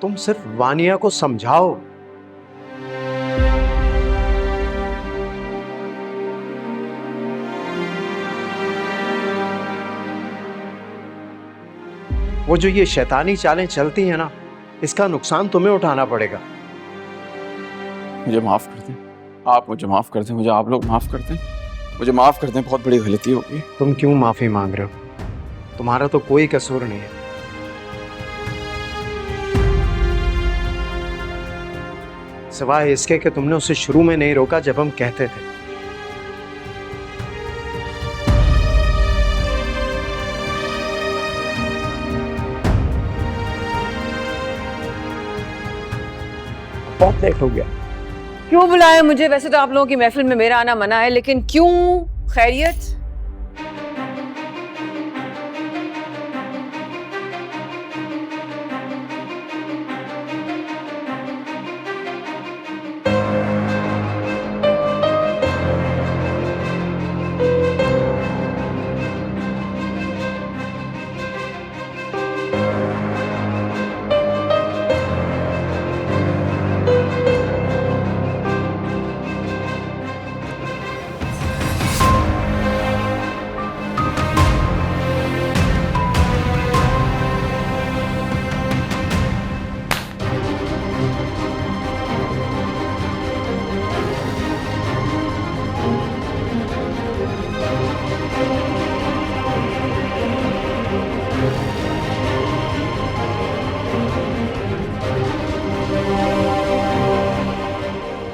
तुम सिर्फ वानिया को समझाओ। वो जो ये शैतानी चालें चलती हैं ना, इसका नुकसान तुम्हें उठाना पड़ेगा। मुझे माफ कर दें, आप मुझे माफ कर दें, मुझे आप लोग माफ कर दें, मुझे माफ कर दें, बहुत बड़ी गलती हो गई। तुम क्यों माफी मांग रहे हो? तुम्हारा तो कोई कसूर नहीं है। सिवाय इसके कि तुमने उसे शुरू में नहीं रोका जब हम कहते थे। बहुत लेट हो गया। क्यों बुलाया मुझे? वैसे तो आप लोगों की महफिल में मेरा आना मना है, लेकिन क्यों? खैरियत?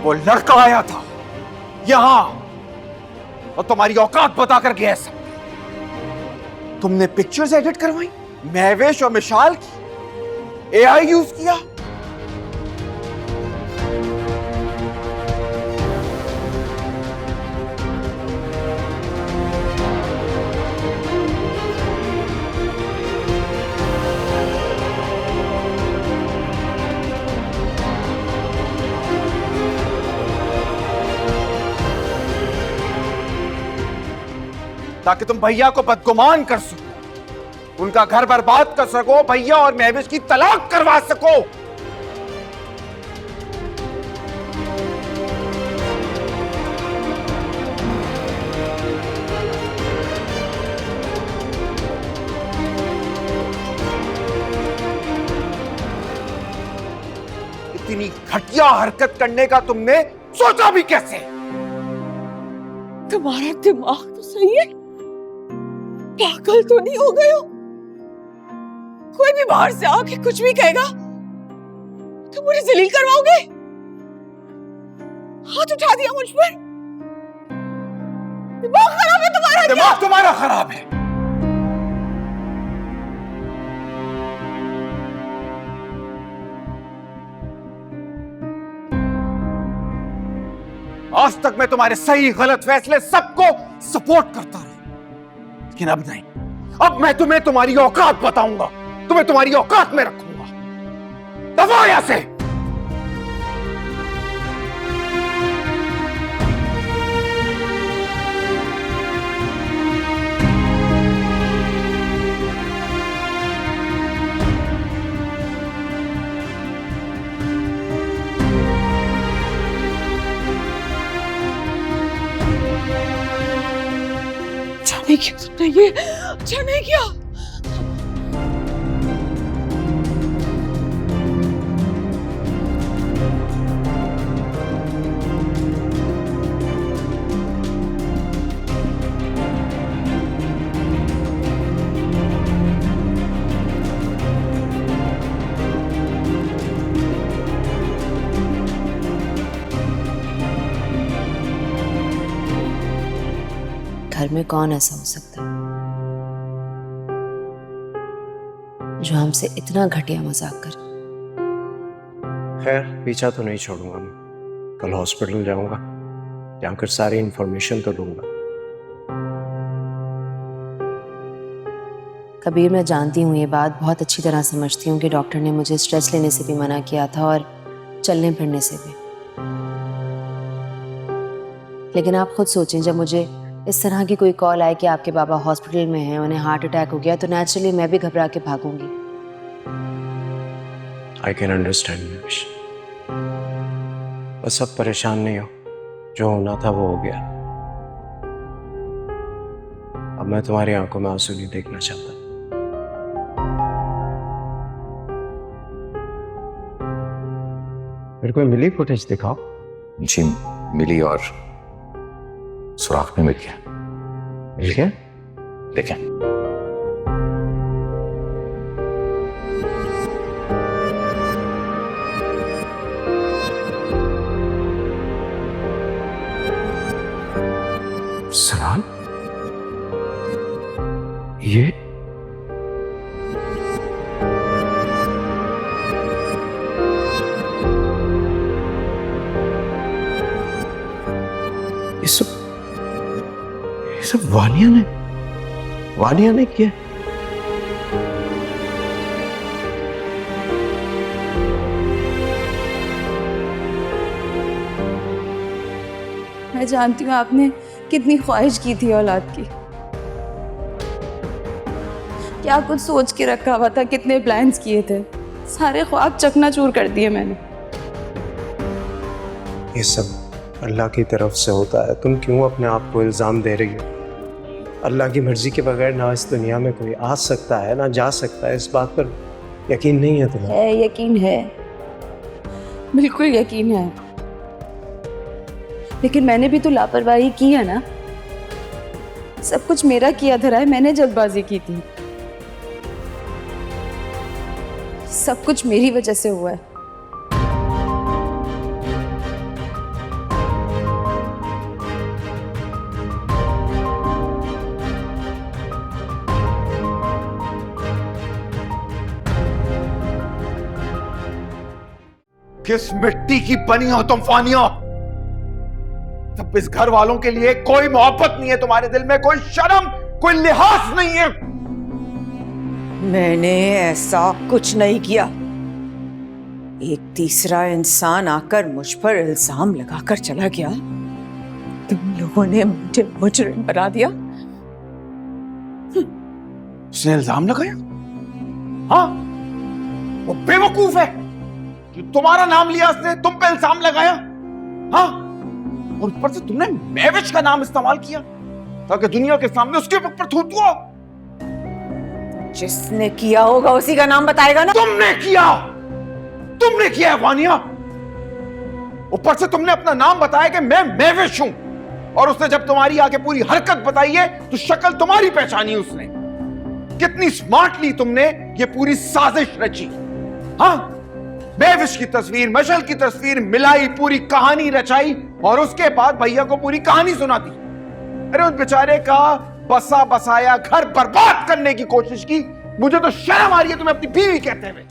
वो लड़का आया था यहां और तुम्हारी औकात बताकर गया सब। तुमने पिक्चर्स एडिट करवाई, महवेश और मिशाल की एआई यूज किया। ताकि तुम भैया को बदगुमान कर सको, उनका घर बर्बाद कर सको, भैया और महविश की तलाक करवा सको। इतनी घटिया हरकत करने का तुमने सोचा भी कैसे? तुम्हारा दिमाग तो सही है, पागल तो नहीं हो गए हो? कोई भी बाहर से आके कुछ भी कहेगा तो मुझे जलील करवाओगे? हाथ उठा दिया मुझ पर। दिमाग खराब है तुम्हारा? दिमाग तुम्हारा खराब है। आज तक मैं तुम्हारे सही गलत फैसले सबको सपोर्ट करता रहा, लेकिन अब नहीं। अब मैं तुम्हें तुम्हारी औकात बताऊंगा, तुम्हें तुम्हारी औकात में रखूंगा। दबाओ यहां से। नहीं किया तुमने ये, अच्छा नहीं किया। घर में कौन ऐसा हो सकता है जो हमसे इतना घटिया मजाक करे? खैर, पीछा तो नहीं छोड़ूंगा मैं। कल हॉस्पिटल जाऊंगा, जाकर सारी इंफॉर्मेशन तो लूंगा। कबीर, मैं जानती हूँ ये बात, बहुत अच्छी तरह समझती हूँ कि डॉक्टर ने मुझे स्ट्रेस लेने से भी मना किया था और चलने फिरने से भी। लेकिन आप खुद सोचें, जब मुझे इस तरह की कोई कॉल आए कि आपके बाबा हॉस्पिटल में हैं, उन्हें हार्ट अटैक हो गया, तो नेचुरली मैं भी घबरा के भागूंगी। I can understand Mehwish. बस अब परेशान नहीं हो, जो होना था वो हो गया। अब मैं तुम्हारी आंखों में आंसू नहीं देखना चाहता। मेरे को मिली फुटेज दिखाओ। जी मिली और सुराख में मिल गया। मिल गया? देखें। सलाल, ये ये सब वानिया ने किया। मैं जानती हूँ आपने कितनी ख्वाहिश की थी औलाद की, क्या कुछ सोच के रखा हुआ था, कितने प्लान्स किए थे, सारे ख्वाब चकनाचूर कर दिए मैंने। ये सब अल्लाह की तरफ से होता है। तुम क्यों अपने आप को इल्ज़ाम दे रही हो? अल्लाह की मर्जी के बगैर ना इस दुनिया में कोई आ सकता है ना जा सकता है। इस बात पर यकीन नहीं है तुम्हें? है, यकीन है, बिल्कुल यकीन है। लेकिन मैंने भी तो लापरवाही की है ना। सब कुछ मेरा किया धरा है, मैंने जल्दबाजी की थी, सब कुछ मेरी वजह से हुआ है। किस मिट्टी की बनी हो तुम फानिया? तब इस घर वालों के लिए कोई मोहब्बत नहीं है तुम्हारे दिल में, कोई शर्म, कोई लिहाज नहीं है। मैंने ऐसा कुछ नहीं किया। एक तीसरा इंसान आकर मुझ पर इल्जाम लगाकर चला गया। तुम लोगों ने मुझे मुजरिम बना दिया। उसने इल्जाम लगाया? हाँ, वो बेवकूफ है जो तुम्हारा नाम लिया, उसने तुम पे इल्जाम लगाया। हाँ, और ऊपर से तुमने मेविश का नाम इस्तेमाल किया ताकि दुनिया के सामने उसके ऊपर थूथू हो। जिसने किया होगा उसी का नाम बताएगा ना। तुमने किया है वानिया। ऊपर से तुमने अपना नाम बताया कि मैं मेविश हूं, और उसने जब तुम्हारी आगे पूरी हरकत बताई है तो शक्ल तुम्हारी पहचानी उसने। कितनी स्मार्टली तुमने ये पूरी साजिश रची। हाँ, मेविश की तस्वीर, मशल की तस्वीर मिलाई, पूरी कहानी रचाई, और उसके बाद भैया को पूरी कहानी सुना दी। अरे उस बेचारे का बसा बसाया घर बर्बाद करने की कोशिश की। मुझे तो शर्म आ रही है तुम्हें अपनी बीवी कहते हुए।